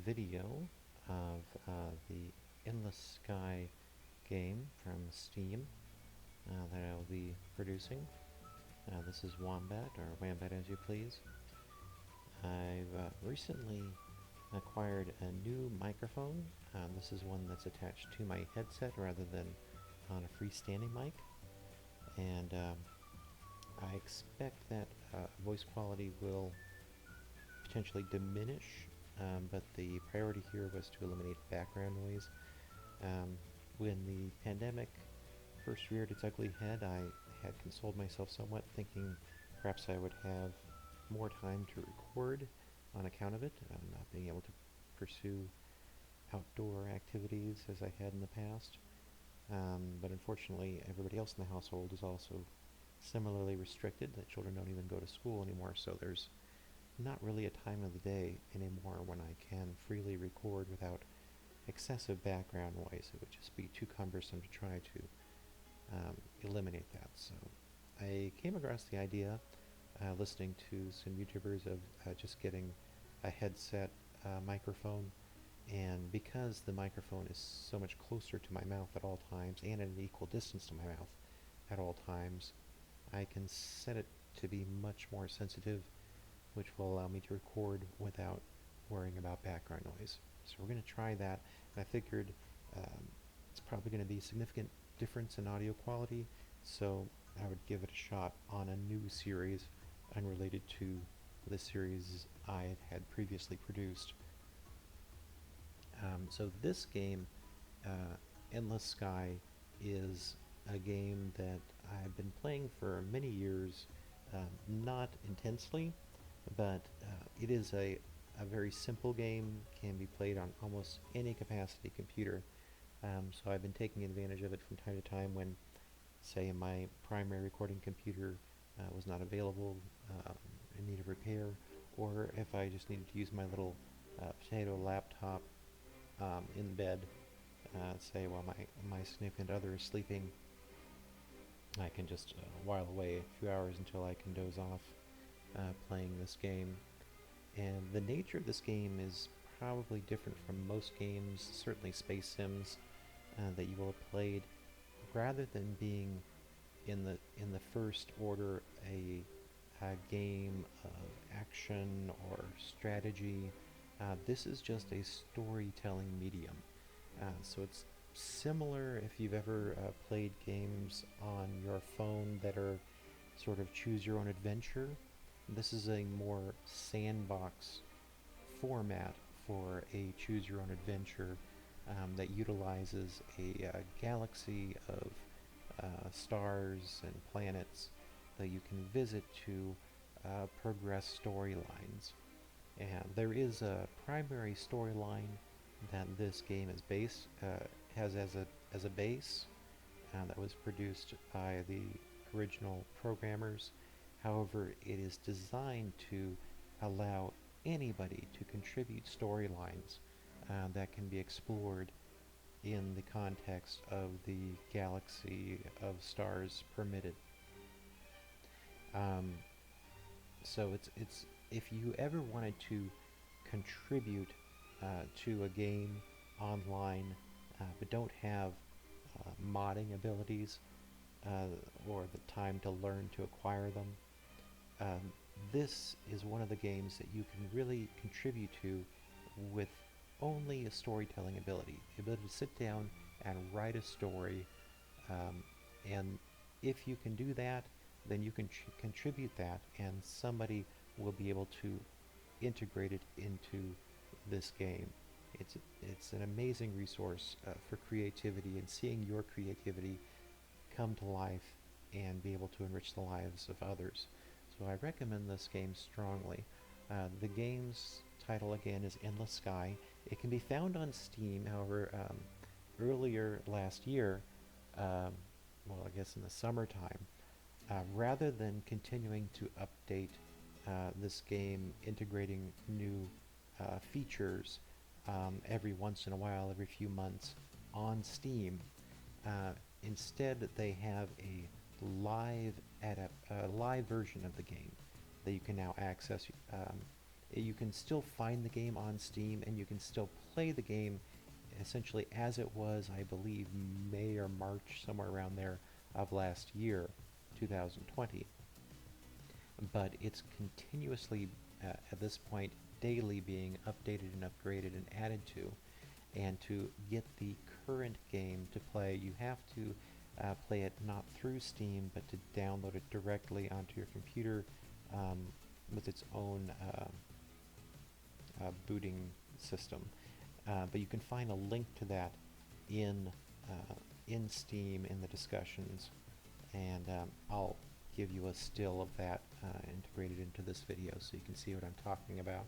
video of the Endless Sky game from Steam that I will be producing. This is Wombat, or Wambat as you please. I've recently acquired a new microphone. This is one that's attached to my headset rather than on a freestanding mic. And I expect that voice quality will potentially diminish, but the priority here was to eliminate background noise. When the pandemic first reared its ugly head, I had consoled myself somewhat, thinking perhaps I would have more time to record on account of it, not being able to pursue outdoor activities as I had in the past. But unfortunately, everybody else in the household is also similarly restricted. The children don't even go to school anymore, so there's not really a time of the day anymore when I can freely record without excessive background noise. It would just be too cumbersome to try to eliminate that. So I came across the idea listening to some YouTubers of just getting a headset microphone, and because the microphone is so much closer to my mouth at all times and at an equal distance to my mouth at all times, I can set it to be much more sensitive, which will allow me to record without worrying about background noise. So we're going to try that, and I figured it's probably going to be a significant difference in audio quality, so I would give it a shot on a new series unrelated to the series I had previously produced. So this game, Endless Sky, is a game that I've been playing for many years, not intensely, but it is a very simple game, can be played on almost any capacity computer. So I've been taking advantage of it from time to time when, say, my primary recording computer was not available in need of repair, or if I just needed to use my little potato laptop in bed, say while my significant other is sleeping. I can just while away a few hours until I can doze off playing this game. And the nature of this game is probably different from most games, certainly space sims, that you will have played. Rather than being in the first order a game of action or strategy, this is just a storytelling medium. So it's similar if you've ever played games on your phone that are sort of choose your own adventure. This is a more sandbox format for a choose your own adventure that utilizes a galaxy of stars and planets that you can visit to progress storylines. And there is a primary storyline that this game is has as a base that was produced by the original programmers. However, it is designed to allow anybody to contribute storylines that can be explored in the context of the galaxy of stars permitted. Um, so it's if you ever wanted to contribute to a game online but don't have modding abilities or the time to learn to acquire them, um, this is one of the games that you can really contribute to with only a storytelling ability, the ability to sit down and write a story, um, and if you can do that, then you can contribute that, and somebody will be able to integrate it into this game. It's an amazing resource for creativity and seeing your creativity come to life and be able to enrich the lives of others. So I recommend this game strongly. The game's title again is Endless Sky. It can be found on Steam, however, earlier last year, well, I guess in the summertime, rather than continuing to update this game, integrating new features every once in a while, every few months on Steam, instead they have a live live version of the game that you can now access You can still find the game on Steam, and you can still play the game essentially as it was, I believe, May or March, somewhere around there, of last year, 2020. But it's continuously, at this point, daily being updated and upgraded and added to. And to get the current game to play, you have to play it not through Steam, but to download it directly onto your computer um, with its own booting system. But you can find a link to that in in Steam in the discussions, and I'll give you a still of that integrated into this video so you can see what I'm talking about.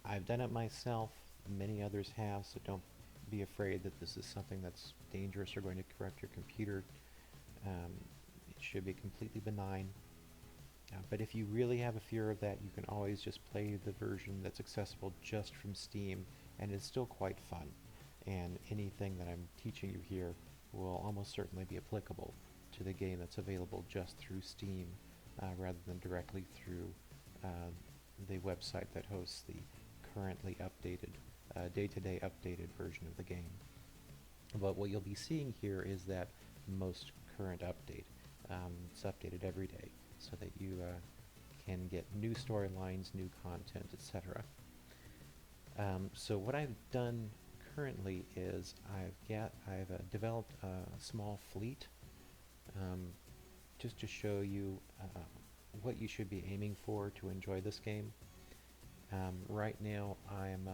I've done it myself, many others have, so don't be afraid that this is something that's dangerous or going to corrupt your computer. Um, it should be completely benign. But if you really have a fear of that, you can always just play the version that's accessible just from Steam, and it's still quite fun. And anything that I'm teaching you here will almost certainly be applicable to the game that's available just through Steam, rather than directly through the website that hosts the currently updated, day-to-day updated version of the game. But what you'll be seeing here is that most current update. It's updated every day so that you can get new storylines, new content, etc. So what I've done currently is I've developed a small fleet, um, just to show you what you should be aiming for to enjoy this game. Right now I'm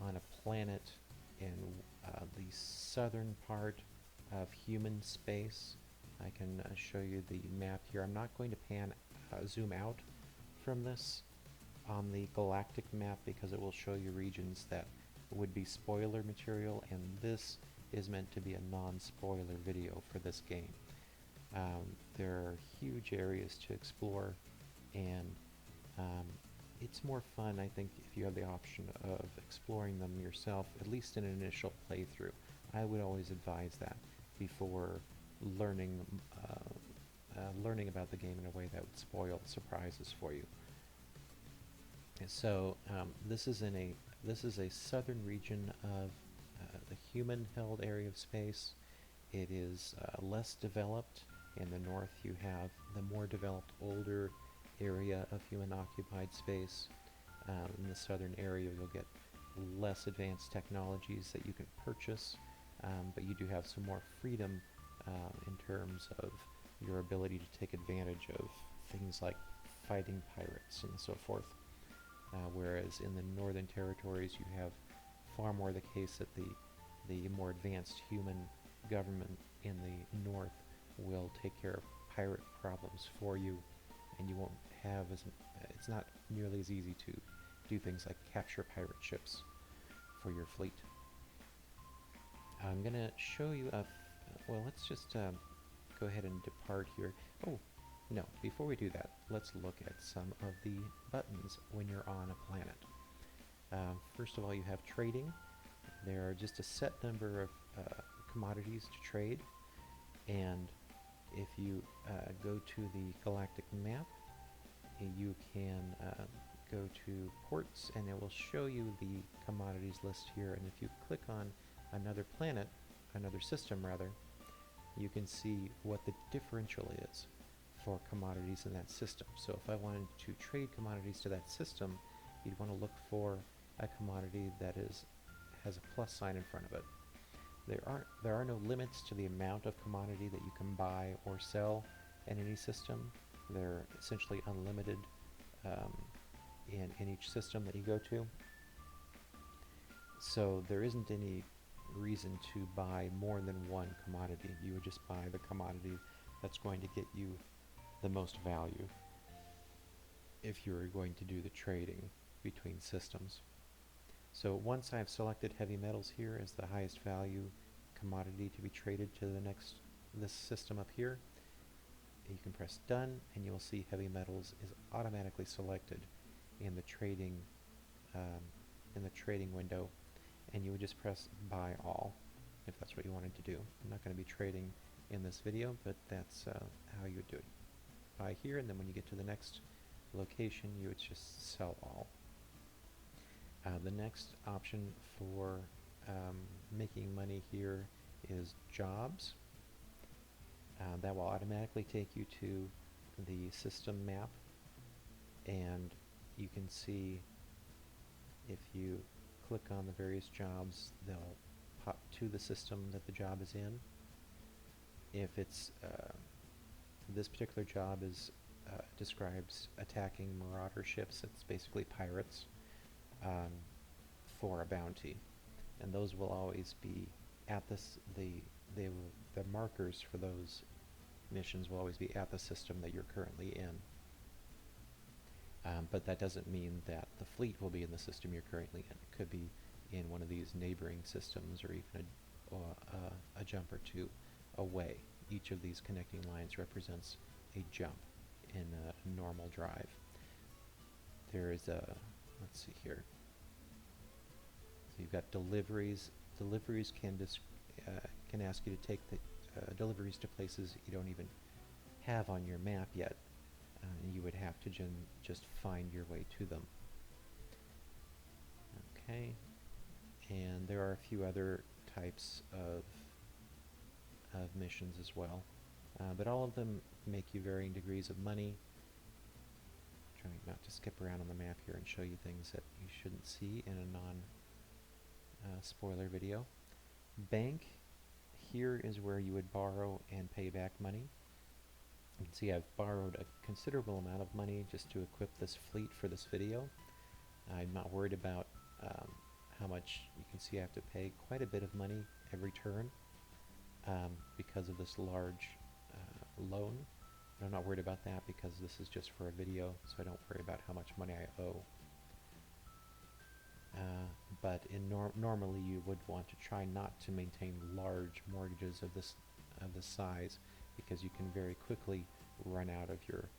on a planet in the southern part of human space. I can show you the map here. I'm not going to zoom out from this on the galactic map because it will show you regions that would be spoiler material, and this is meant to be a non-spoiler video for this game. There are huge areas to explore, and it's more fun, I think, if you have the option of exploring them yourself, at least in an initial playthrough. I would always advise that before learning learning about the game in a way that would spoil surprises for you. And so this is a southern region of the human-held area of space. It is less developed. In the north, you have the more developed, older area of human-occupied space. In the southern area, you'll get less advanced technologies that you can purchase, but you do have some more freedom in terms of your ability to take advantage of things like fighting pirates and so forth. Whereas in the northern territories, you have far more the case that the more advanced human government in the north will take care of pirate problems for you, and you won't have it's not nearly as easy to do things like capture pirate ships for your fleet. I'm gonna show you well, let's just go ahead and depart here. Oh, no, before we do that, let's look at some of the buttons when you're on a planet. First of all, you have trading. There are just a set number of commodities to trade, and if you go to the galactic map, you can go to ports, and it will show you the commodities list here. And if you click on another planet, another system rather, you can see what the differential is for commodities in that system. So if I wanted to trade commodities to that system, you'd want to look for a commodity that has a plus sign in front of it. There are no limits to the amount of commodity that you can buy or sell in any system. They're essentially unlimited in each system that you go to. So there isn't any reason to buy more than one commodity. You would just buy the commodity that's going to get you the most value if you're going to do the trading between systems. So once I've selected heavy metals here as the highest value commodity to be traded to this system up here, you can press done, and you'll see heavy metals is automatically selected in the trading window, and you would just press buy all if that's what you wanted to do. I'm not going to be trading in this video, but that's how you would do it. Buy here, and then when you get to the next location, you would just sell all. The next option for making money here is jobs. That will automatically take you to the system map, and you can see if you click on the various jobs, they'll pop to the system that the job is in. If it's this particular job is describes attacking marauder ships, it's basically pirates, for a bounty, and those will always be at the markers for those missions will always be at the system that you're currently in. But that doesn't mean that the fleet will be in the system you're currently in. It could be in one of these neighboring systems, or even a jump or two away. Each of these connecting lines represents a jump in a normal drive. There is a, let's see here. So you've got deliveries. Deliveries can ask you to take the deliveries to places you don't even have on your map yet. You would have to just find your way to them. Okay, and there are a few other types of missions as well, but all of them make you varying degrees of money. Trying not to skip around on the map here and show you things that you shouldn't see in a non-spoiler video. Bank, here is where you would borrow and pay back money. You can see I've borrowed a considerable amount of money just to equip this fleet for this video. I'm not worried about how much. You can see I have to pay quite a bit of money every turn because of this large loan. I'm not worried about that because this is just for a video, so I don't worry about how much money I owe. But normally you would want to try not to maintain large mortgages of this size, because you can very quickly run out of your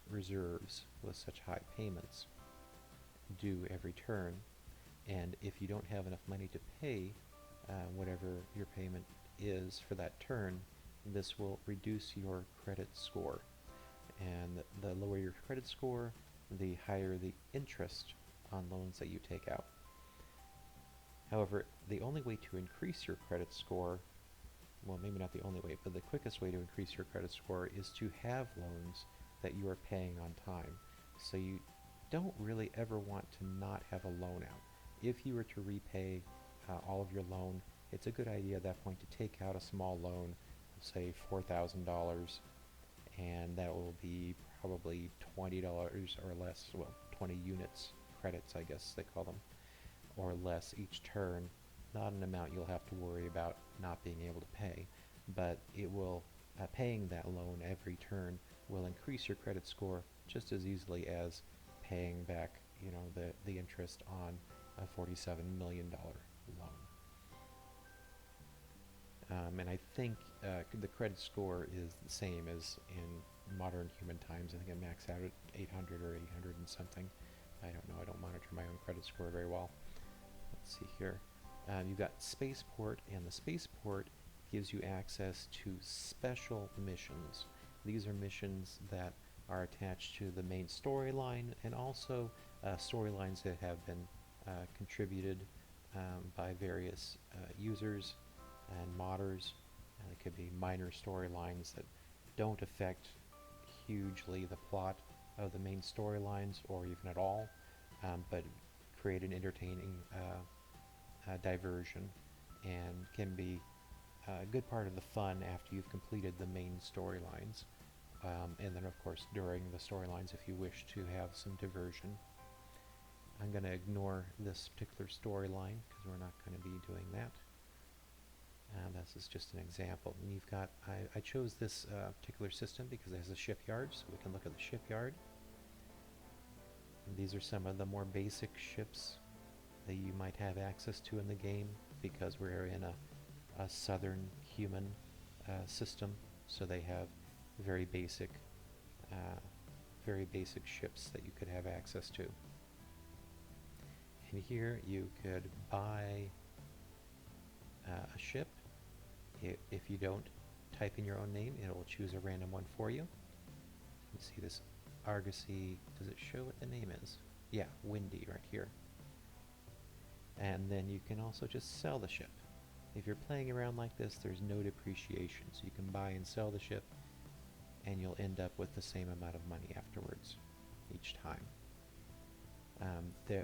reserves with such high payments due every turn. And if you don't have enough money to pay whatever your payment is for that turn, this will reduce your credit score. And the lower your credit score, the higher the interest on loans that you take out. However, the only way to increase your credit score, well, maybe not the only way, but the quickest way to increase your credit score is to have loans that you are paying on time. So you don't really ever want to not have a loan out. If you were to repay all of your loan, it's a good idea at that point to take out a small loan, say $4,000, and that will be probably $20 or less, well, 20 units, credits I guess they call them, or less each turn. Not an amount you'll have to worry about not being able to pay, but it will, paying that loan every turn will increase your credit score just as easily as paying back, you know, the interest on a $47 million loan. And I think the credit score is the same as in modern human times. I think it maxed out at 800 or 800 and something. I don't know, I don't monitor my own credit score very well. Let's see here. You've got Spaceport, and the Spaceport gives you access to special missions. These are missions that are attached to the main storyline, and also storylines that have been contributed by various users and modders. It could be minor storylines that don't affect hugely the plot of the main storylines, or even at all, but create an entertaining diversion, and can be a good part of the fun after you've completed the main storylines. And then of course during the storylines if you wish to have some diversion. I'm going to ignore this particular storyline because we're not going to be doing that. This is just an example. And you've got, I chose this particular system because it has a shipyard, so we can look at the shipyard. And these are some of the more basic ships that you might have access to in the game, because we're in a southern human system, so they have very basic ships that you could have access to. And here you could buy a ship. If you don't type in your own name, it will choose a random one for you. You can see this Argosy, does it show what the name is? Yeah, Windy right here. And then you can also just sell the ship. If you're playing around like this, there's no depreciation, so you can buy and sell the ship, and you'll end up with the same amount of money afterwards each time.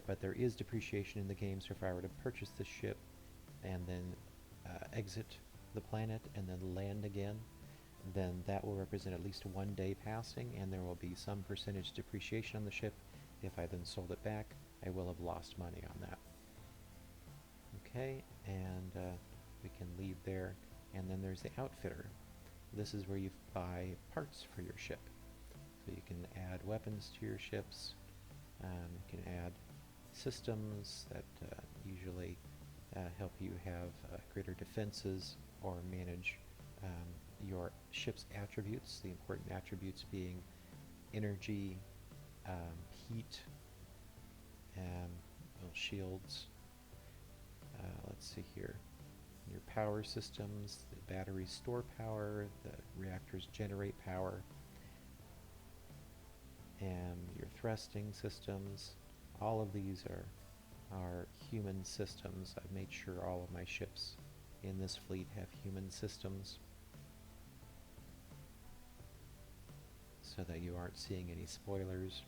But there is depreciation in the game, so if I were to purchase the ship and then exit the planet and then land again, then that will represent at least 1 day passing, and there will be some percentage depreciation on the ship. If I then sold it back, I will have lost money on that. Okay, and we can leave there. And then there's the outfitter. This is where you buy parts for your ship. So you can add weapons to your ships. You can add systems that usually help you have greater defenses or manage your ship's attributes, the important attributes being energy, heat, shields. Let's see here. Your power systems, the batteries store power, the reactors generate power, and your thrusting systems. All of these are human systems. I've made sure all of my ships in this fleet have human systems so that you aren't seeing any spoilers.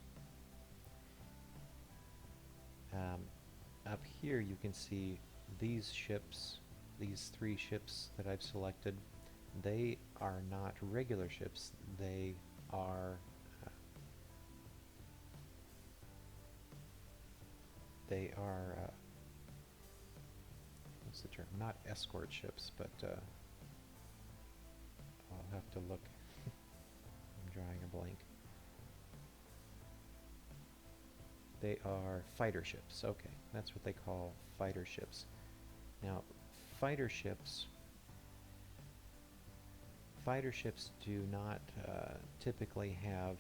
Up here you can see these ships, these 3 ships that I've selected. They are not regular ships. They are what's the term? Not escort ships, but I'll have to look. I'm drawing a blank. They are fighter ships. Okay, that's what they call fighter ships. Now, fighter ships do not typically have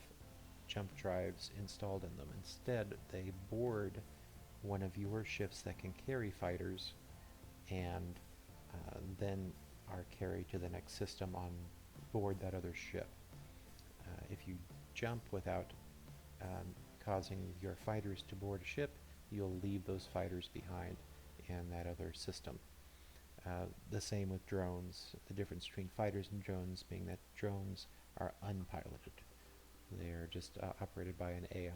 jump drives installed in them. Instead, they board one of your ships that can carry fighters, and then are carried to the next system on board that other ship. If you jump without causing your fighters to board a ship, you'll leave those fighters behind in that other system. The same with drones. The difference between fighters and drones being that drones are unpiloted. They're just operated by an AI.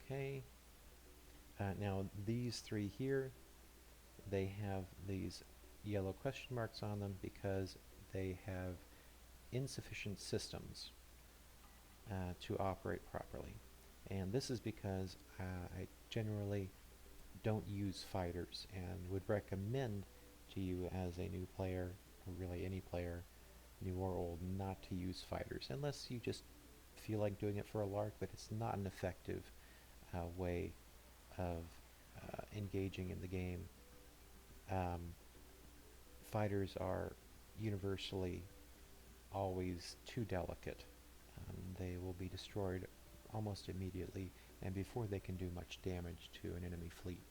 Okay. Now these 3 here, they have these yellow question marks on them because they have insufficient systems to operate properly. And this is because I generally don't use fighters and would recommend to you as a new player, or really any player, new or old, not to use fighters unless you just feel like doing it for a lark, but it's not an effective way of engaging in the game. Fighters are universally always too delicate. They will be destroyed almost immediately and before they can do much damage to an enemy fleet.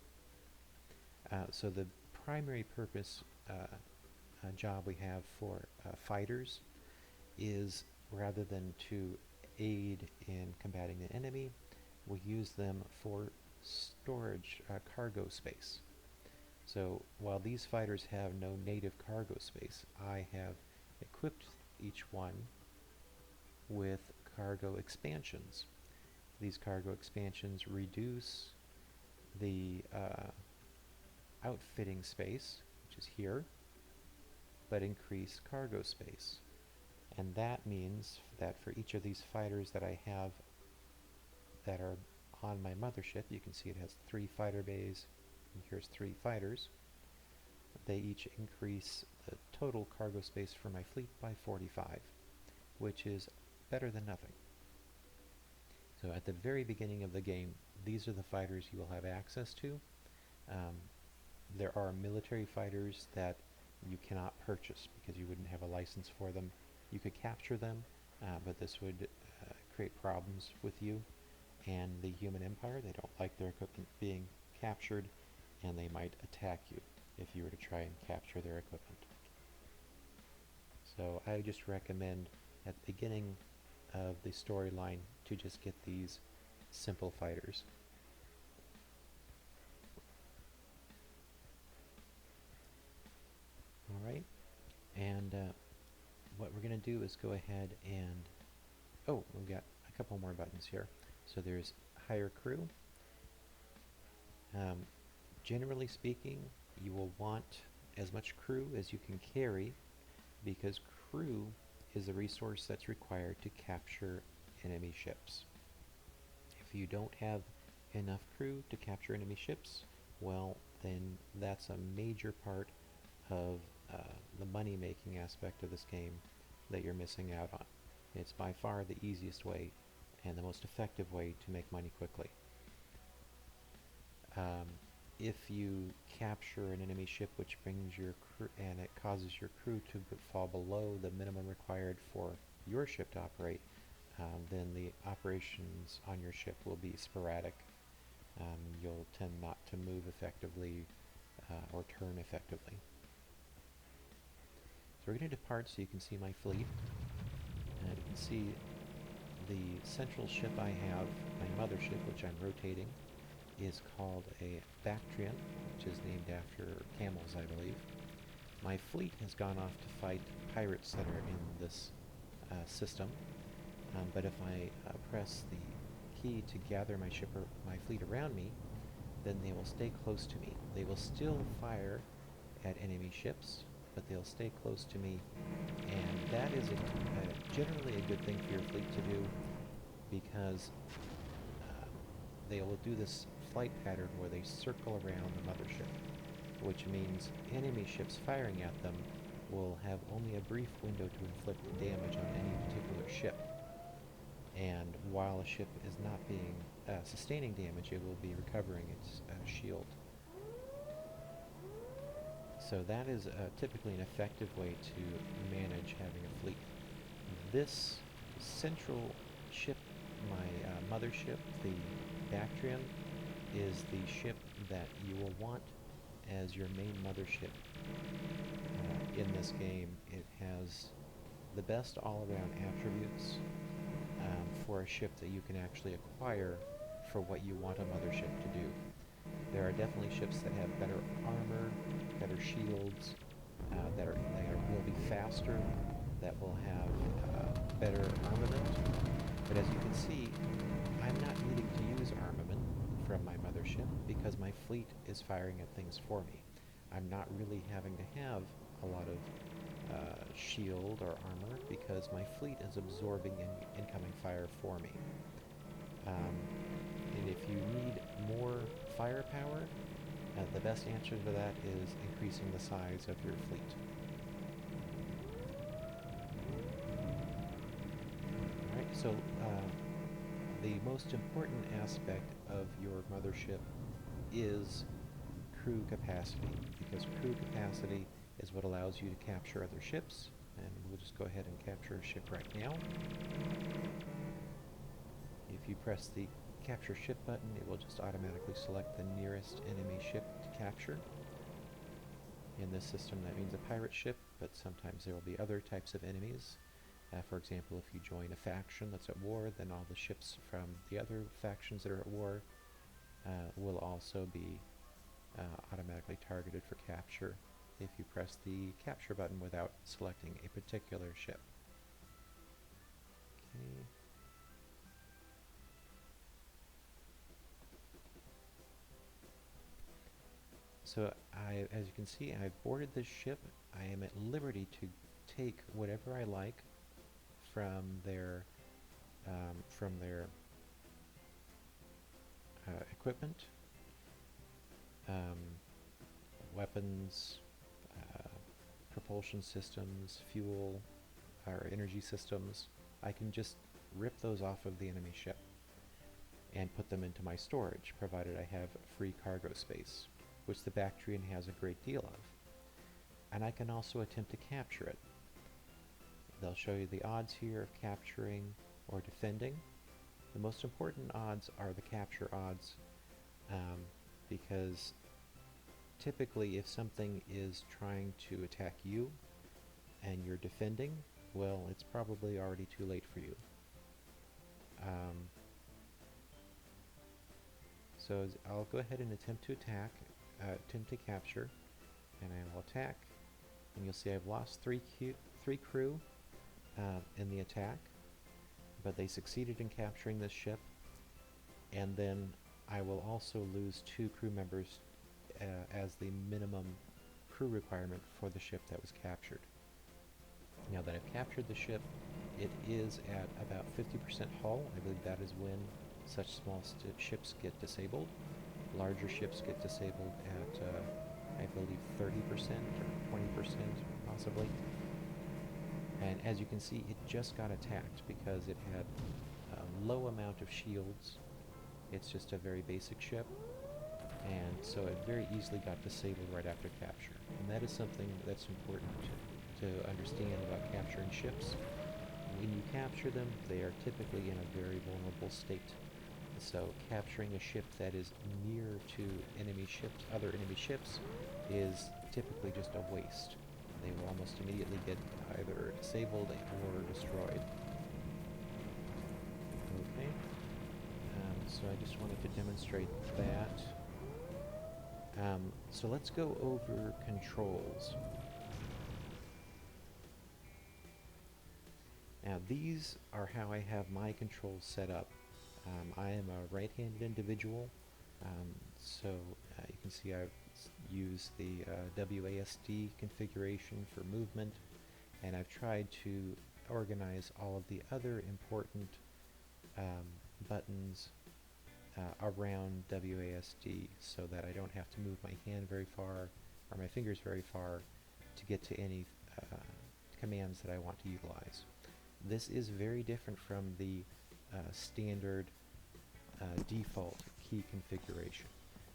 So the primary purpose job we have for fighters is, rather than to aid in combating the enemy, we use them for storage, cargo space. So while these fighters have no native cargo space, I have equipped each one with cargo expansions. These cargo expansions reduce the outfitting space, which is here, but increase cargo space. And that means that for each of these fighters that I have that are on my mothership, you can see it has 3 fighter bays, and here's 3 fighters. They each increase the total cargo space for my fleet by 45, which is better than nothing. So at the very beginning of the game, these are the fighters you will have access to. There are military fighters that you cannot purchase because you wouldn't have a license for them. You could capture them, but this would create problems with you and the human empire. They don't like their equipment being captured, and they might attack you if you were to try and capture their equipment. So I just recommend at the beginning of the storyline to just get these simple fighters. Alright, and what we're going to do is go ahead and, oh, we've got a couple more buttons here. So there's hire crew. Generally speaking, you will want as much crew as you can carry, because crew is a resource that's required to capture enemy ships. If you don't have enough crew to capture enemy ships, well, then that's a major part of the money-making aspect of this game that you're missing out on. It's by far the easiest way and the most effective way to make money quickly. If you capture an enemy ship which brings your crew and it causes your crew to fall below the minimum required for your ship to operate, then the operations on your ship will be sporadic. You'll tend not to move effectively or turn effectively. So we're going to depart so you can see my fleet. And you can see the central ship I have, my mothership, which I'm rotating, is called a Bactrian, which is named after camels, I believe. My fleet has gone off to fight pirates that are in this system, but if I press the key to gather my fleet around me, then they will stay close to me. They will still fire at enemy ships, but they'll stay close to me, and that is generally a good thing for your fleet to do, because they will do this flight pattern where they circle around the mothership, which means enemy ships firing at them will have only a brief window to inflict damage on any particular ship. And while a ship is not being sustaining damage, it will be recovering its shield. So that is typically an effective way to manage having a fleet. This central ship, my mothership, the Bactrian, is the ship that you will want as your main mothership in this game. It has the best all-around attributes for a ship that you can actually acquire for what you want a mothership to do. There are definitely ships that have better armor, better shields, that will be faster, that will have better armament. But as you can see, I'm not needing to use armament from my mothership because my fleet is firing at things for me. I'm not really having to have a lot of shield or armor because my fleet is absorbing incoming fire for me. And if you need more firepower, the best answer to that is increasing the size of your fleet. Alright, so the most important aspect of your mothership is crew capacity, because crew capacity is what allows you to capture other ships, and we'll just go ahead and capture a ship right now. If you press the capture ship button, it will just automatically select the nearest enemy ship to capture. In this system, that means a pirate ship, but sometimes there will be other types of enemies. For example, if you join a faction that's at war, then all the ships from the other factions that are at war will also be automatically targeted for capture if you press the capture button without selecting a particular ship. Okay. So as you can see, I've boarded this ship. I am at liberty to take whatever I like from their equipment, weapons, propulsion systems, fuel, or energy systems. I can just rip those off of the enemy ship and put them into my storage, provided I have free cargo space, which the Bactrian has a great deal of. And I can also attempt to capture it. They'll show you the odds here of capturing or defending. The most important odds are the capture odds, because typically if something is trying to attack you and you're defending, well, it's probably already too late for you. Um, I'll go ahead and attempt to attack, attempt to capture, and I will attack, and you'll see I've lost three crew in the attack, but they succeeded in capturing this ship, and then I will also lose 2 crew members as the minimum crew requirement for the ship that was captured. Now that I've captured the ship, it is at about 50% hull. I believe that is when such small ships get disabled. Larger ships get disabled at, I believe, 30% or 20% possibly. And as you can see, it just got attacked because it had a low amount of shields. It's just a very basic ship, and so it very easily got disabled right after capture. And that is something that's important to understand about capturing ships. When you capture them, they are typically in a very vulnerable state. So capturing a ship that is near to other enemy ships, is typically just a waste. They will almost immediately get either disabled or destroyed. Okay, so I just wanted to demonstrate that. So let's go over controls. Now these are how I have my controls set up. I am a right-handed individual, so you can see I've used the WASD configuration for movement, and I've tried to organize all of the other important buttons around WASD so that I don't have to move my hand very far or my fingers very far to get to any commands that I want to utilize. This is very different from the standard default key configuration.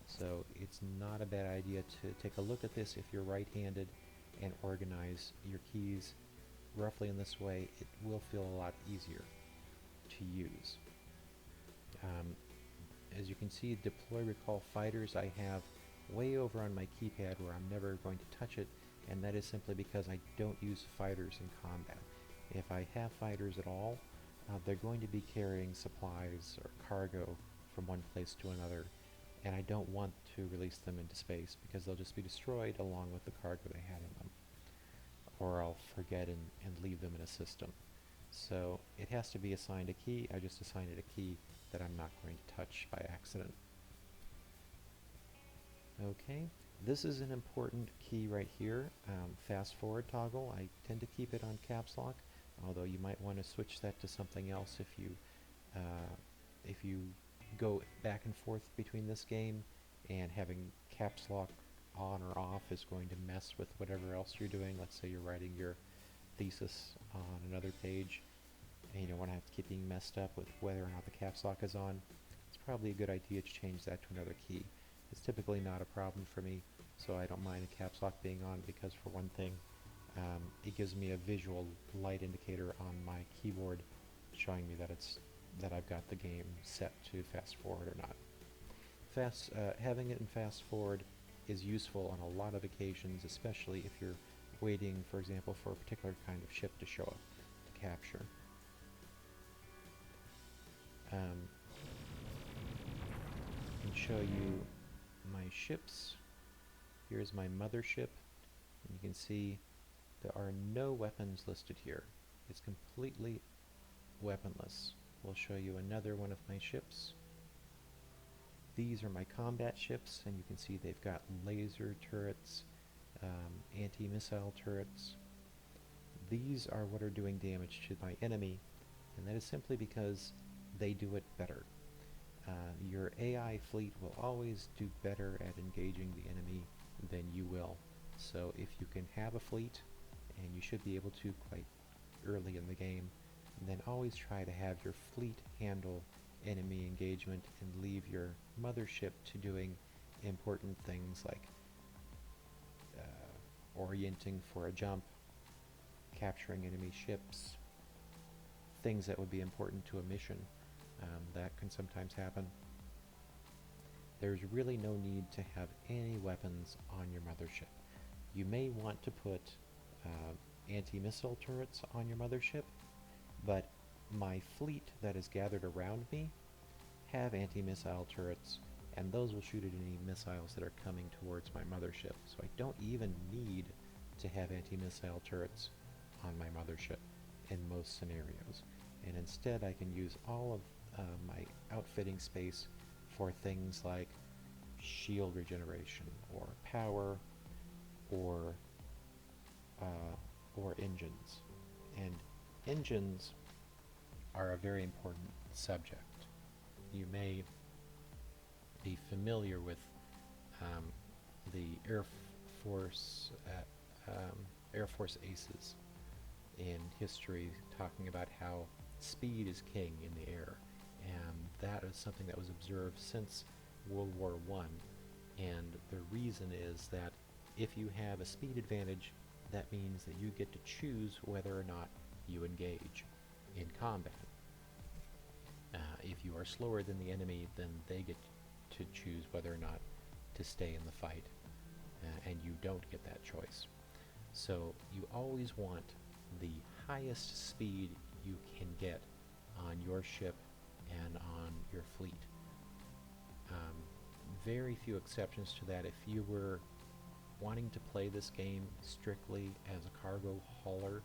So it's not a bad idea to take a look at this if you're right-handed and organize your keys roughly in this way. It will feel a lot easier to use. As you can see, deploy recall fighters I have way over on my keypad where I'm never going to touch it, and that is simply because I don't use fighters in combat. If I have fighters at all, they're going to be carrying supplies or cargo from one place to another, and I don't want to release them into space because they'll just be destroyed along with the cargo they had in them, or I'll forget and leave them in a system. So it has to be assigned a key. I just assign it a key that I'm not going to touch by accident. Okay, this is an important key right here, fast forward toggle. I tend to keep it on caps lock, although you might want to switch that to something else if you go back and forth between this game, and having caps lock on or off is going to mess with whatever else you're doing. Let's say you're writing your thesis on another page and you don't want to have to keep being messed up with whether or not the caps lock is on. It's probably a good idea to change that to another key. It's typically not a problem for me, so I don't mind a caps lock being on because, for one thing, it gives me a visual light indicator on my keyboard showing me that I've got the game set to fast forward or not. Having it in fast forward is useful on a lot of occasions, especially if you're waiting, for example, for a particular kind of ship to show up to capture. I can show you my ships. Here's my mothership, and you can see there are no weapons listed here. It's completely weaponless. We'll show you another one of my ships. These are my combat ships, and you can see they've got laser turrets, anti-missile turrets. These are what are doing damage to my enemy, and that is simply because they do it better. Your AI fleet will always do better at engaging the enemy than you will. So if you can have a fleet, and you should be able to quite early in the game, then always try to have your fleet handle enemy engagement and leave your mothership to doing important things like orienting for a jump, capturing enemy ships, things that would be important to a mission. That can sometimes happen. There's really no need to have any weapons on your mothership. You may want to put anti-missile turrets on your mothership, but my fleet that is gathered around me have anti-missile turrets, and those will shoot at any missiles that are coming towards my mothership. So I don't even need to have anti-missile turrets on my mothership in most scenarios. And instead I can use all of my outfitting space for things like shield regeneration, or power, or engines. And engines are a very important subject. You may be familiar with um, the Force Air Force aces in history, talking about how speed is king in the air, and that is something that was observed since World War I. And the reason is that if you have a speed advantage, that means that you get to choose whether or not you engage in combat. If you are slower than the enemy, then they get to choose whether or not to stay in the fight, and you don't get that choice. So you always want the highest speed you can get on your ship and on your fleet. Very few exceptions to that. If you were wanting to play this game strictly as a cargo hauler,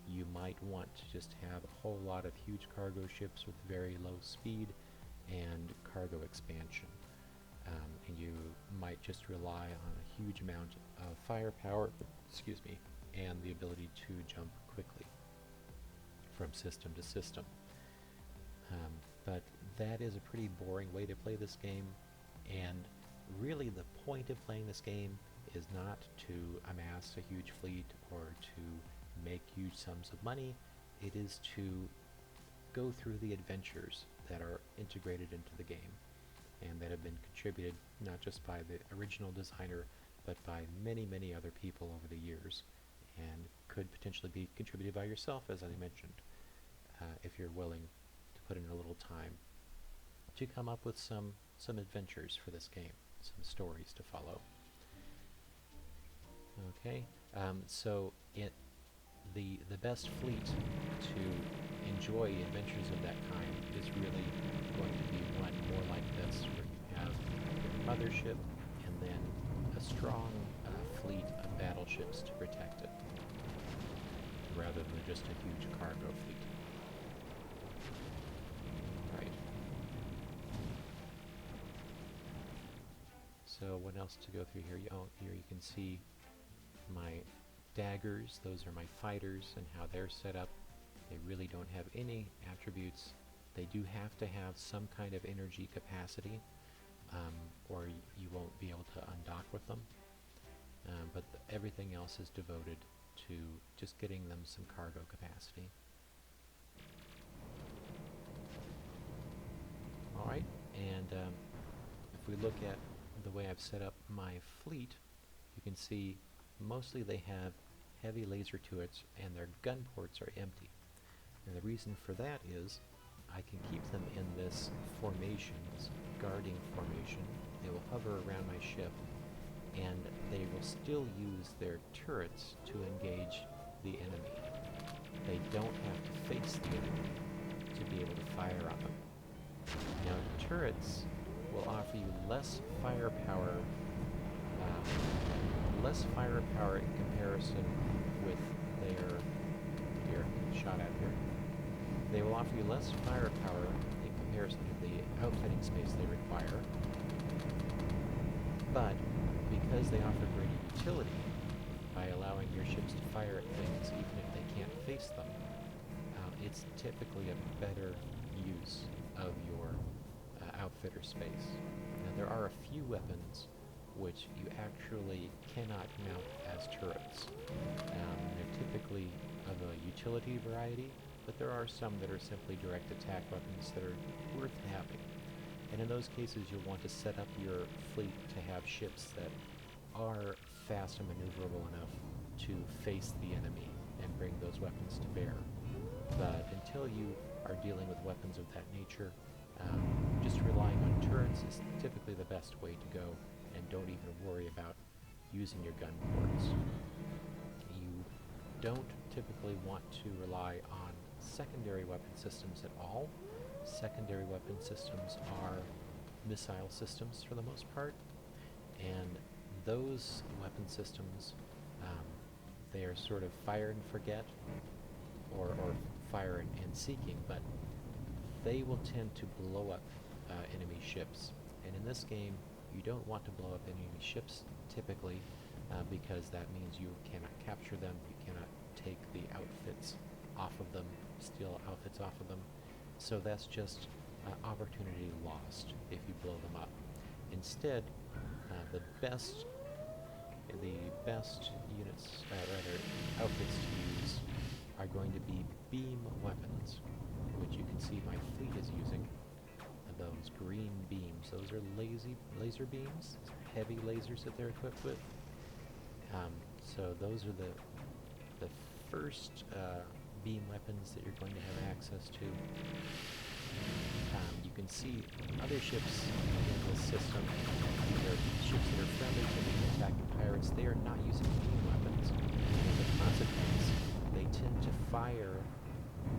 you might want to just have a whole lot of huge cargo ships with very low speed and cargo expansion. And you might just rely on a huge amount of firepower, excuse me, and the ability to jump quickly from system to system. But that is a pretty boring way to play this game, and really the point of playing this game is not to amass a huge fleet or to make huge sums of money. It is to go through the adventures that are integrated into the game and that have been contributed not just by the original designer but by many, many other people over the years, and could potentially be contributed by yourself, as I mentioned, if you're willing to put in a little time to come up with some adventures for this game, some stories to follow. Okay, so the best fleet to enjoy adventures of that kind is really going to be one more like this, where you have your mothership and then a strong fleet of battleships to protect it, rather than just a huge cargo fleet. Right. So what else to go through here? Here you can see my daggers. Those are my fighters and how they're set up. They really don't have any attributes. They do have to have some kind of energy capacity, or you won't be able to undock with them. But everything else is devoted to just getting them some cargo capacity. Alright, and if we look at the way I've set up my fleet, you can see mostly they have heavy laser turrets and their gun ports are empty. And the reason for that is I can keep them in this formation, this guarding formation. They will hover around my ship, and they will still use their turrets to engage the enemy. They don't have to face the enemy to be able to fire on them. Now, turrets will offer you less firepower in comparison with their shot at here. They will offer you less firepower in comparison to the outfitting space they require, but because they offer greater utility by allowing your ships to fire at things even if they can't face them, it's typically a better use of your outfitter space. Now, there are a few weapons which you actually cannot mount as turrets. They're typically of a utility variety, but there are some that are simply direct attack weapons that are worth having. And in those cases, you'll want to set up your fleet to have ships that are fast and maneuverable enough to face the enemy and bring those weapons to bear. But until you are dealing with weapons of that nature, just relying on turrets is typically the best way to go, and don't even worry about using your gun ports. You don't typically want to rely on secondary weapon systems at all. Secondary weapon systems are missile systems for the most part, and those weapon systems, um, they are sort of fire and forget, or fire and seeking, but they will tend to blow up enemy ships. And in this game, you don't want to blow up enemy ships typically, because that means you cannot capture them, you cannot take the outfits off of them, steal outfits off of them. So that's just opportunity lost if you blow them up. Instead, the best units, rather outfits to use, are going to be beam weapons, which you can see my fleet is using. Those green beams, those are laser beams, heavy lasers that they're equipped with. So those are the first beam weapons that you're going to have access to. You can see other ships in this system, these are ships that are friendly to the attacking pirates, they are not using beam weapons. And as a consequence, they tend to fire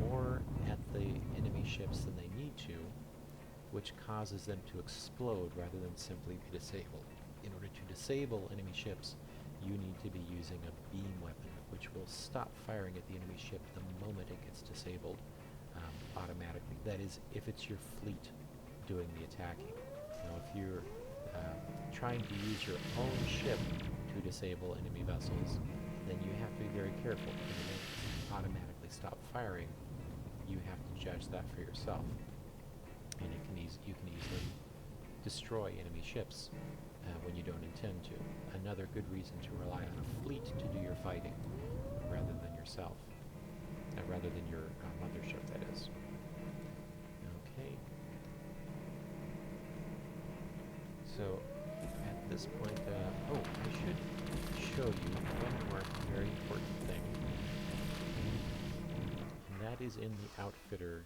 more at the enemy ships than they need to, which causes them to explode rather than simply be disabled. In order to disable enemy ships, you need to be using a beam weapon, which will stop firing at the enemy ship the moment it gets disabled automatically. That is, if it's your fleet doing the attacking. Now, if you're trying to use your own ship to disable enemy vessels, then you have to be very careful. When it won't automatically stop firing, you have to judge that for yourself. And you can easily destroy enemy ships when you don't intend to. Another good reason to rely on a fleet to do your fighting rather than yourself, rather than your mothership, that is. Okay. So at this point, I should show you one more very important thing, and that is in the outfitter.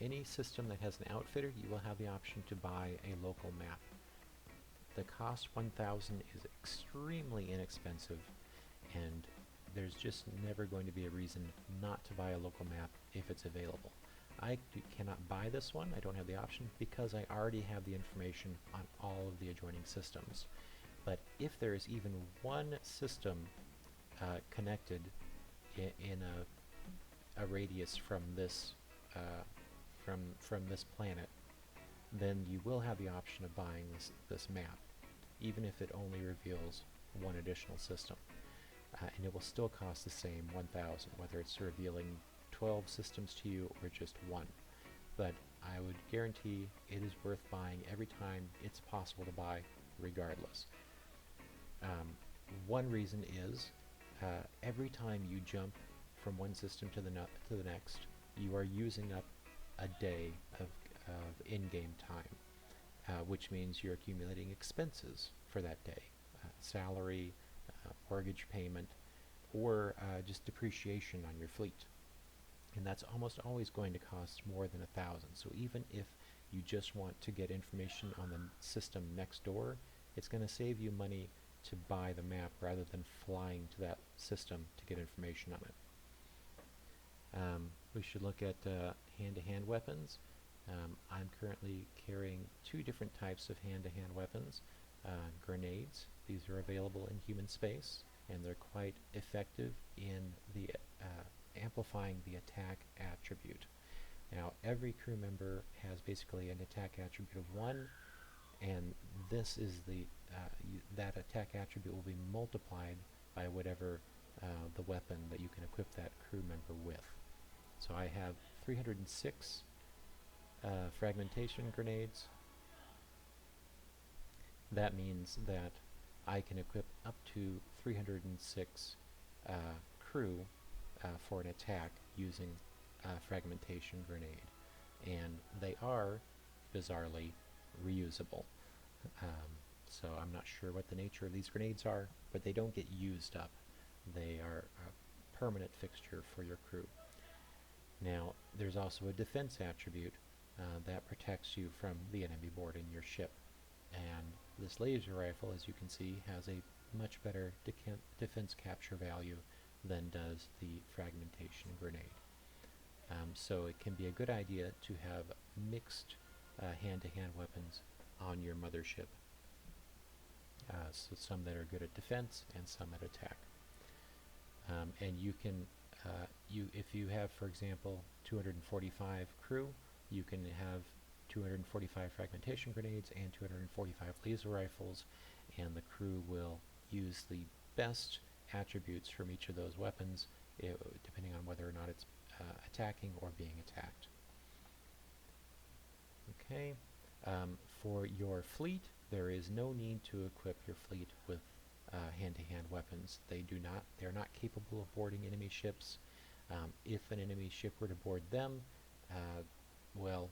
Any system that has an outfitter, you will have the option to buy a local map. The cost 1,000 is extremely inexpensive, and there's just never going to be a reason not to buy a local map if it's available. I cannot buy this one, I don't have the option, because I already have the information on all of the adjoining systems. But if there is even one system connected in a radius from this from this planet, then you will have the option of buying this map, even if it only reveals one additional system. And it will still cost the same 1,000, whether it's revealing 12 systems to you or just one. But I would guarantee it is worth buying every time it's possible to buy, regardless. One reason is every time you jump from one system to the next, you are using up a day of in-game time, which means you're accumulating expenses for that day, salary, mortgage payment, or just depreciation on your fleet. And that's almost always going to cost more than 1,000. So even if you just want to get information on the system next door, it's going to save you money to buy the map rather than flying to that system to get information on it. We should look at hand-to-hand weapons. I'm currently carrying two different types of hand-to-hand weapons. Grenades, these are available in human space, and they're quite effective in the amplifying the attack attribute. Now, every crew member has basically an attack attribute of 1, and this is that attack attribute will be multiplied by whatever the weapon that you can equip that crew member with. So I have 306 fragmentation grenades. That means that I can equip up to 306 crew for an attack using a fragmentation grenade, and they are bizarrely reusable. So I'm not sure what the nature of these grenades are, but they don't get used up. They are a permanent fixture for your crew. Now, there's also a defense attribute that protects you from the enemy boarding your ship, and this laser rifle, as you can see, has a much better defense capture value than does the fragmentation grenade. So it can be a good idea to have mixed hand-to-hand weapons on your mothership. So some that are good at defense and some at attack. And you can, if you have, for example, 245 crew, you can have 245 fragmentation grenades and 245 laser rifles, and the crew will use the best attributes from each of those weapons, depending on whether or not it's attacking or being attacked. Okay, for your fleet, there is no need to equip your fleet with hand-to-hand weapons. They're not capable of boarding enemy ships. If an enemy ship were to board them, well,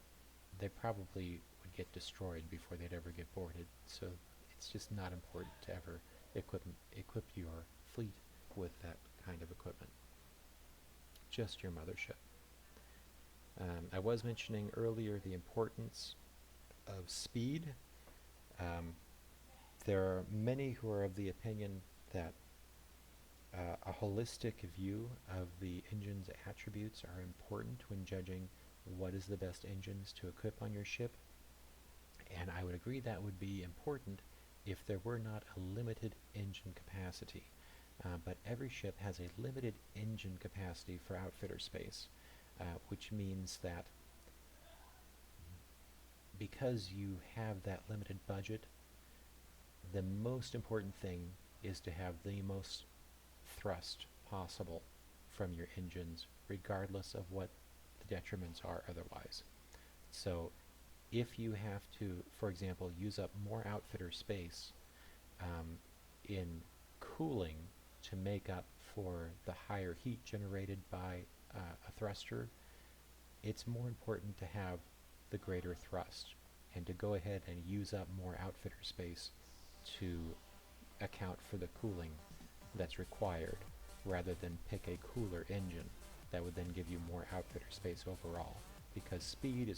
they probably would get destroyed before they'd ever get boarded. So it's just not important to ever equip your fleet with that kind of equipment. Just your mothership. I was mentioning earlier the importance of speed. There are many who are of the opinion that a holistic view of the engine's attributes are important when judging what is the best engines to equip on your ship. And I would agree that would be important if there were not a limited engine capacity. But every ship has a limited engine capacity for outfitter space, which means that because you have that limited budget, the most important thing is to have the most thrust possible from your engines, regardless of what the detriments are otherwise. So if you have to, for example, use up more outfitter space in cooling to make up for the higher heat generated by a thruster, it's more important to have the greater thrust and to go ahead and use up more outfitter space to account for the cooling that's required, rather than pick a cooler engine that would then give you more outfitter space overall, because speed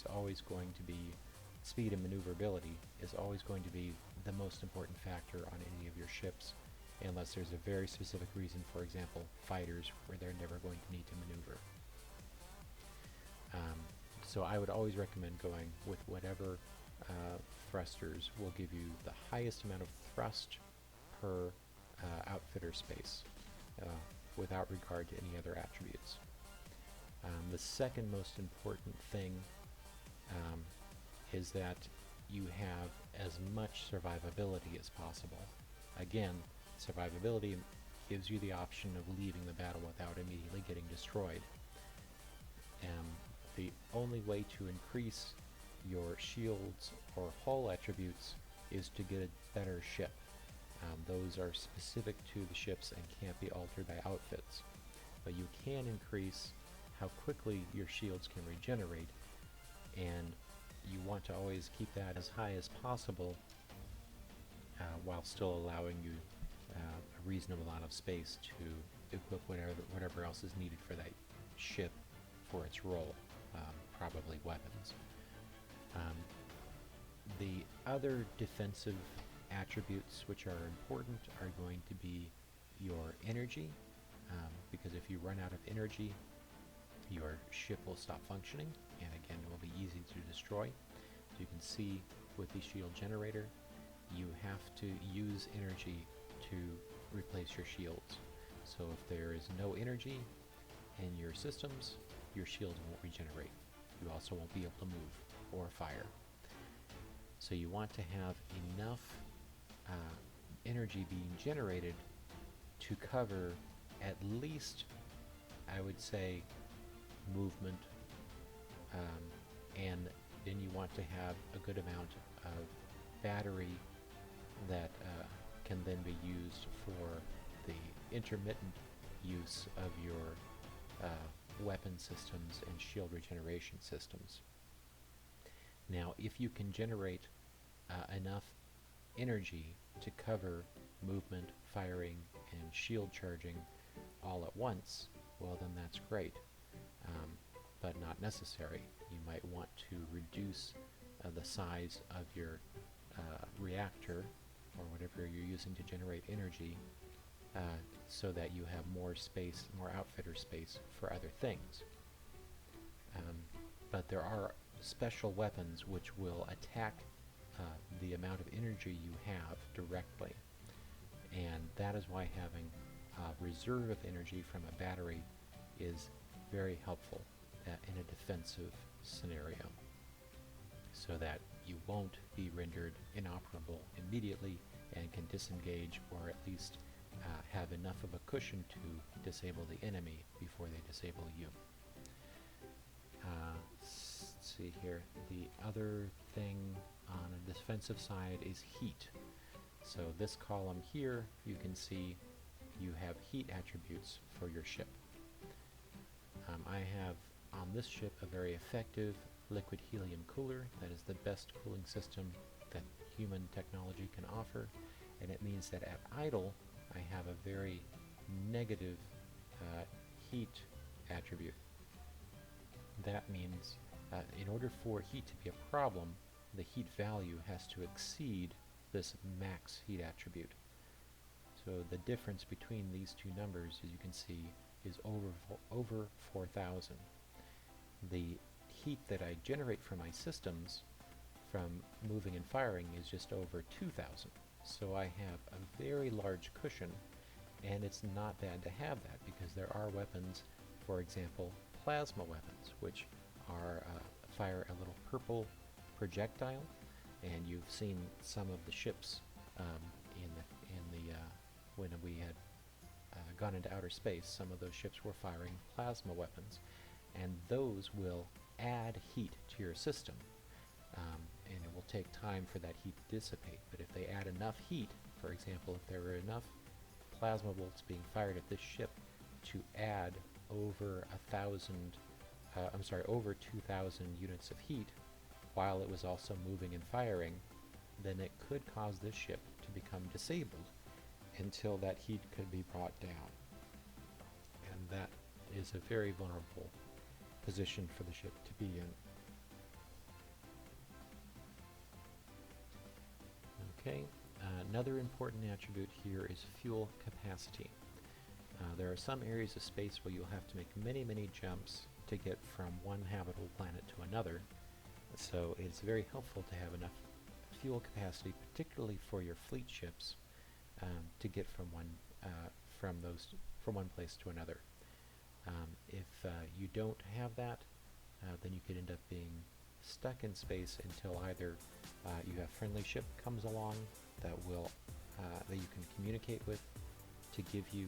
and maneuverability is always going to be the most important factor on any of your ships, unless there's a very specific reason, for example, fighters, where they're never going to need to maneuver. So I would always recommend going with whatever thrusters will give you the highest amount of thrust per outfitter space, without regard to any other attributes. The second most important thing is that you have as much survivability as possible. Again, survivability gives you the option of leaving the battle without immediately getting destroyed. The only way to increase your shields or hull attributes is to get a better ship. Those are specific to the ships and can't be altered by outfits. But you can increase how quickly your shields can regenerate, and you want to always keep that as high as possible, while still allowing you a reasonable amount of space to equip whatever else is needed for that ship for its role, probably weapons. The other defensive attributes which are important are going to be your energy, because if you run out of energy, your ship will stop functioning, and again, it will be easy to destroy. So you can see with the shield generator, you have to use energy to replace your shields. So if there is no energy in your systems, your shields won't regenerate. You also won't be able to move or fire. So you want to have enough energy being generated to cover at least, I would say, movement, and then you want to have a good amount of battery that can then be used for the intermittent use of your weapon systems and shield regeneration systems. Now, if you can generate enough energy to cover movement, firing, and shield charging all at once, well, then that's great, but not necessary. You might want to reduce the size of your reactor, or whatever you're using to generate energy, so that you have more space, more outfitter space for other things. Um, but there are special weapons which will attack the amount of energy you have directly, and that is why having a reserve of energy from a battery is very helpful in a defensive scenario, so that you won't be rendered inoperable immediately and can disengage, or at least have enough of a cushion to disable the enemy before they disable you. Let's see here. The other thing on a defensive side is heat. So this column here, you can see you have heat attributes for your ship. I have on this ship a very effective liquid helium cooler that is the best cooling system that human technology can offer, and it means that at idle I have a very negative heat attribute. That means in order for heat to be a problem, the heat value has to exceed this max heat attribute. So the difference between these two numbers, as you can see, is over 4,000. The heat that I generate from my systems from moving and firing is just over 2,000. So I have a very large cushion, and it's not bad to have that, because there are weapons, for example, plasma weapons, which are fire a little purple projectile, and you've seen some of the ships when we had gone into outer space. Some of those ships were firing plasma weapons, and those will add heat to your system, and it will take time for that heat to dissipate. But if they add enough heat, for example, if there were enough plasma bolts being fired at this ship to add over 2,000 units of heat, while it was also moving and firing, then it could cause this ship to become disabled until that heat could be brought down. And that is a very vulnerable position for the ship to be in. Okay, another important attribute here is fuel capacity. There are some areas of space where you'll have to make many jumps to get from one habitable planet to another, so it's very helpful to have enough fuel capacity, particularly for your fleet ships, to get from one place to another. If you don't have that, then you could end up being stuck in space until either you have a friendly ship comes along that you can communicate with to give you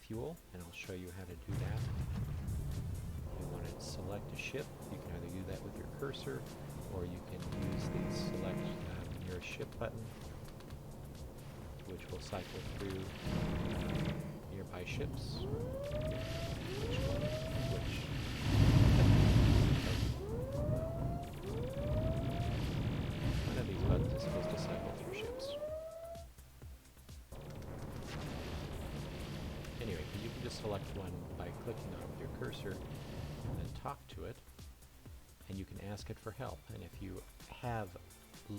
fuel, and I'll show you how to do that. If you want to select a ship, you can either do that with your cursor, or you can use the select nearest ship button, which will cycle through nearby ships. One of these buttons is supposed to cycle through ships. Anyway, you can just select one by clicking on it with your cursor and then talk to it, and you can ask it for help. And if you have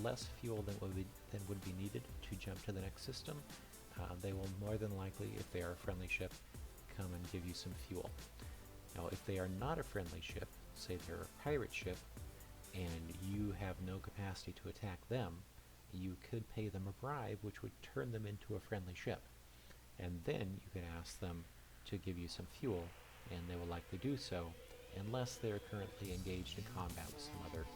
less fuel than would be needed to jump to the next system, they will more than likely, if they are a friendly ship, come and give you some fuel. Now, if they are not a friendly ship, say they're a pirate ship, and you have no capacity to attack them, you could pay them a bribe, which would turn them into a friendly ship. And then you could ask them to give you some fuel, and they will likely do so, unless they're currently engaged in combat with some other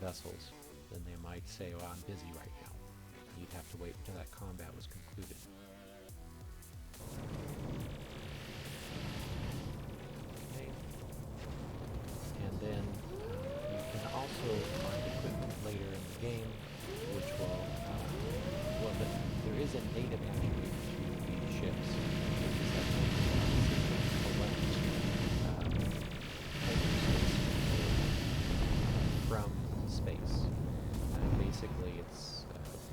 vessels. Then they might say, "Oh, I'm busy right now." You'd have to wait until that combat was concluded. Okay. And then you can also find equipment later in the game, which will, there is a native attribute to the ships, which is that they collect from space. Basically, it's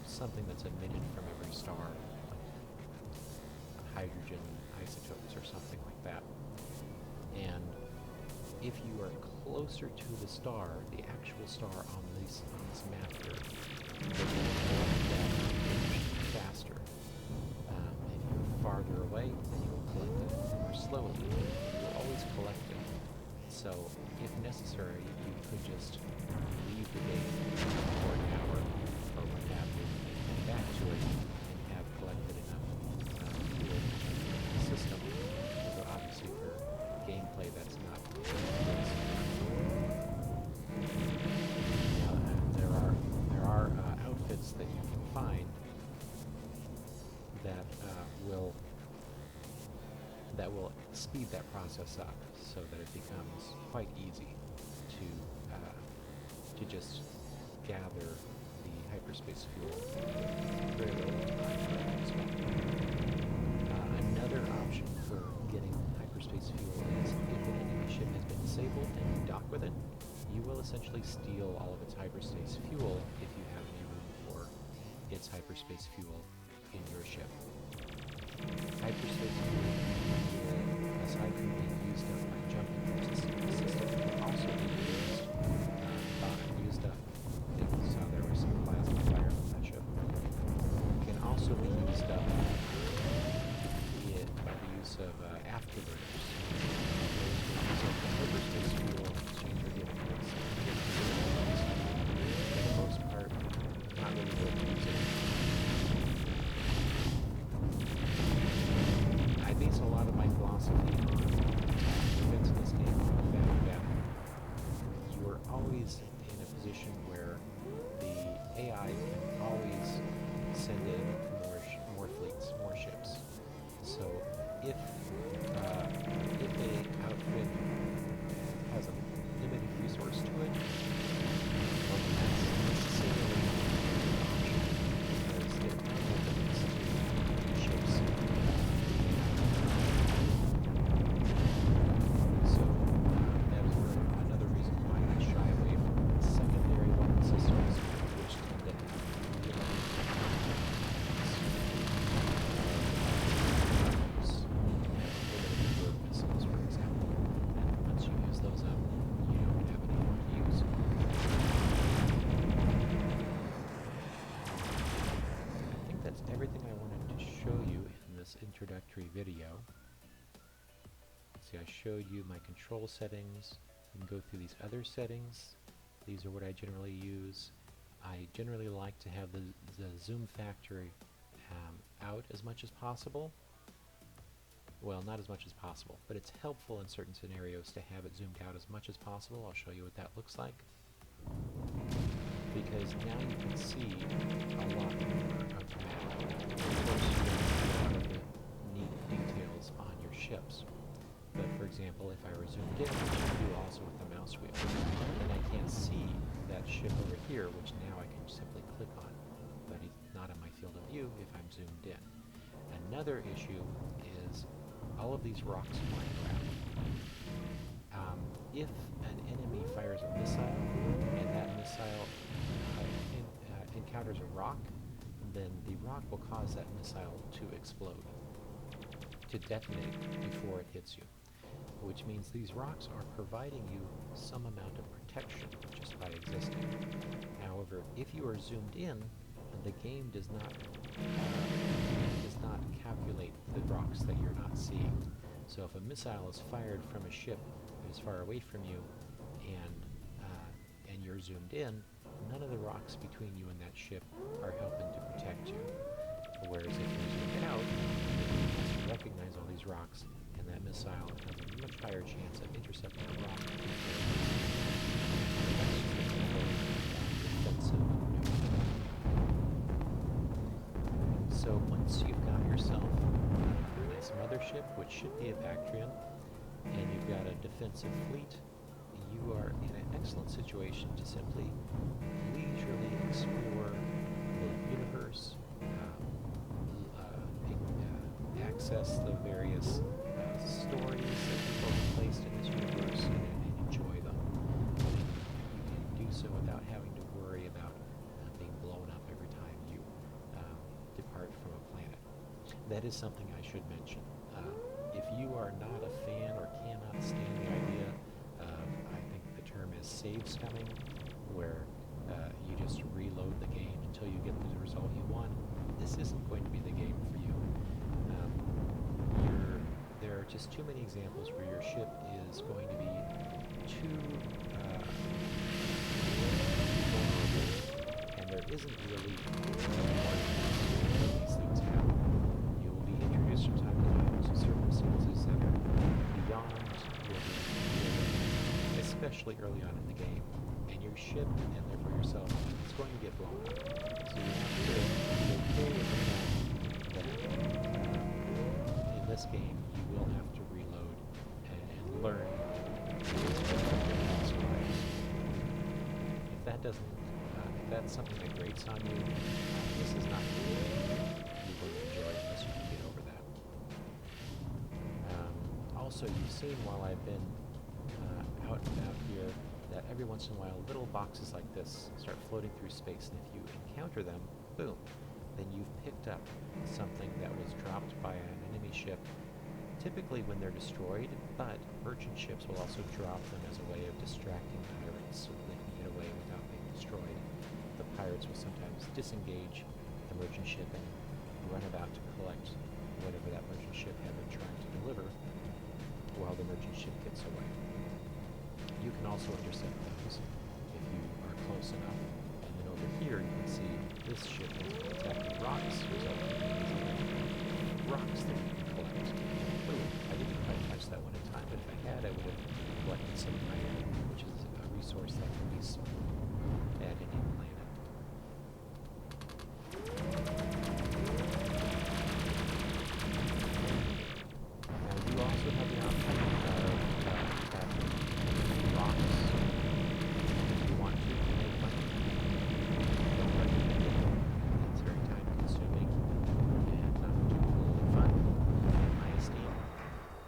something that's emitted from every star, like hydrogen isotopes or something like that. And if you are closer to the star, the actual star on this map here, then you will collect that faster. If you're farther away, then you will collect it more slowly. You will always collect it. So, if necessary, you could just leave the game for an hour or what have you, and come back to it and have collected enough fuel in the system. So obviously for gameplay that's not there are outfits that you can find that will speed that process up so that it becomes quite easy to just gather the hyperspace fuel with very little time. Another option for getting hyperspace fuel is if an enemy ship has been disabled and you dock with it, you will essentially steal all of its hyperspace fuel if you have any room for its hyperspace fuel in your ship. Hyperspace fuel, aside from being used up by jumping from system to system, can also be used up. If you saw there was some plasma fire from that ship. Can also be used up by the use of afterburners. Those use up the hyperspace fuel in exchange for giving us for the most part, not really worth using. I base a lot of my philosophy on defense in this game on the fact that you are always in a position where the AI can always send in more fleets, more ships. So if a outfit has a limited resource to it, well, that's necessarily an option because it opens to ships. So that is another reason why I shy away from secondary weapon systems, which tend to have missiles, for example. And once you use those up, you don't have any more to use. I think that's everything I wanted to show you in this introductory video. See, I showed you my control settings. You can go through these other settings. These are what I generally use. I generally like to have the zoom factor out as much as possible. Well, not as much as possible, but it's helpful in certain scenarios to have it zoomed out as much as possible. I'll show you what that looks like. Because now you can see a lot more of the map. Of course, you don't see a lot of the neat details on your ships. But for example, if I were zoomed in, which you can do also with the mouse wheel, then I can't see that ship over here, which now I can simply click on. But it's not in my field of view if I'm zoomed in. Another issue is all of these rocks flying around. If an enemy fires a missile and that missile encounters a rock, then the rock will cause that missile to explode, to detonate before it hits you. Which means these rocks are providing you some amount of protection just by existing. However, if you are zoomed in, the game does not calculate the rocks that you're not seeing. So if a missile is fired from a ship that is far away from you, and you're zoomed in, none of the rocks between you and that ship are helping to protect you. Whereas if you're zoomed out, you recognize all these rocks, and that missile has a much higher chance of intercepting a rock. So once you've got yourself a nice mothership, which should be a Bactrian, and you've got a defensive fleet, you are in an excellent situation to simply leisurely explore the universe, access the various stories that people have placed in this universe and enjoy them. You can do so without having to worry about being blown up every time you depart from a planet. That is something I should mention. If you are not a fan or cannot stand the idea of, I think the term is save scumming, where you just reload the game until you get the result you want, this isn't going to be the game for you. are just too many examples where your ship is going to be too vulnerable, and there isn't really one these things happen. You will be introduced from time to time to circumstances that are beyond your ability, especially early on in the game, and your ship, and therefore yourself, is going to get blown up. So you have to be okay with the fact that in this game you will have to reload and learn if that doesn't, if that's something that grates on you, this is not really you're going to enjoy unless you can get over that. Also, you've seen while I've been out and about here that every once in a while little boxes like this start floating through space, and if you encounter them, boom, then you've picked up something that was dropped by an enemy ship, typically when they're destroyed, but merchant ships will also drop them as a way of distracting pirates so that they can get away without being destroyed. The pirates will sometimes disengage the merchant ship and run about to collect whatever that merchant ship had been trying to deliver while the merchant ship gets away. You can also intercept those if you are close enough. And then over here you can see this ship has been attacking rocks, resulting in rocks that you can collect. Boom! I didn't quite catch that one in time, but if I had, I would have collected some iron, which is a resource that can be sold at any planet. Now you also have the option of crafting rocks if you want to make money. Don't recommend it. It's very time consuming and not particularly fun in my esteem.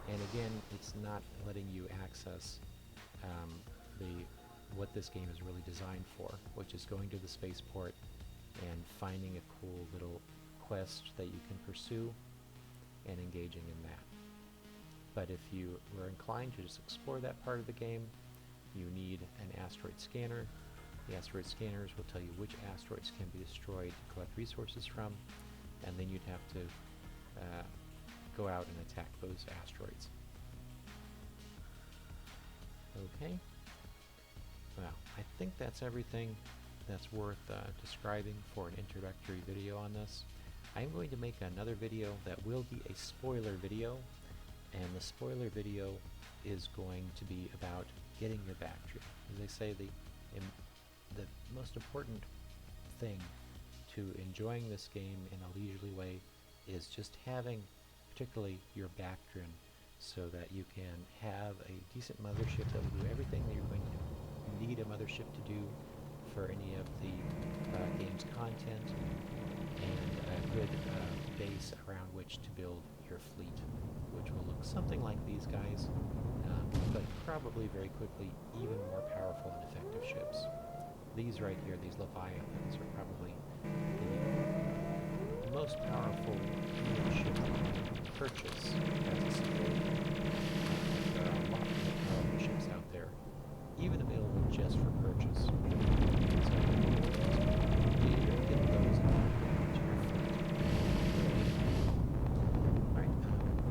And again, it's not letting you access what this game is really designed for, which is going to the spaceport and finding a cool little quest that you can pursue and engaging in that. But if you were inclined to just explore that part of the game, you need an asteroid scanner. The asteroid scanners will tell you which asteroids can be destroyed to collect resources from, and then you'd have to go out and attack those asteroids. Okay. Well, I think that's everything that's worth describing for an introductory video on this. I'm going to make another video that will be a spoiler video, and the spoiler video is going to be about getting your Bactrian. As they say, the most important thing to enjoying this game in a leisurely way is just having particularly your Bactrian, so that you can have a decent mothership that will do everything that you're going to need a mothership to do for any of the game's content, and a good base around which to build your fleet, which will look something like these guys, but probably very quickly even more powerful and effective ships. These right here, these Leviathans, are probably the most powerful ship that you can purchase as a civilian. There are a lot of powerful ships out there, even available just for purchase. So you can get those and put them into your fleet. Alright,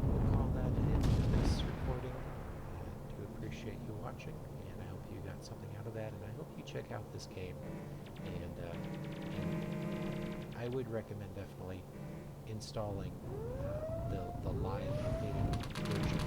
we'll call that an end to this recording. I do appreciate you watching, and I hope you got something out of that, and I hope you check out this game. And I would recommend definitely installing the live updated version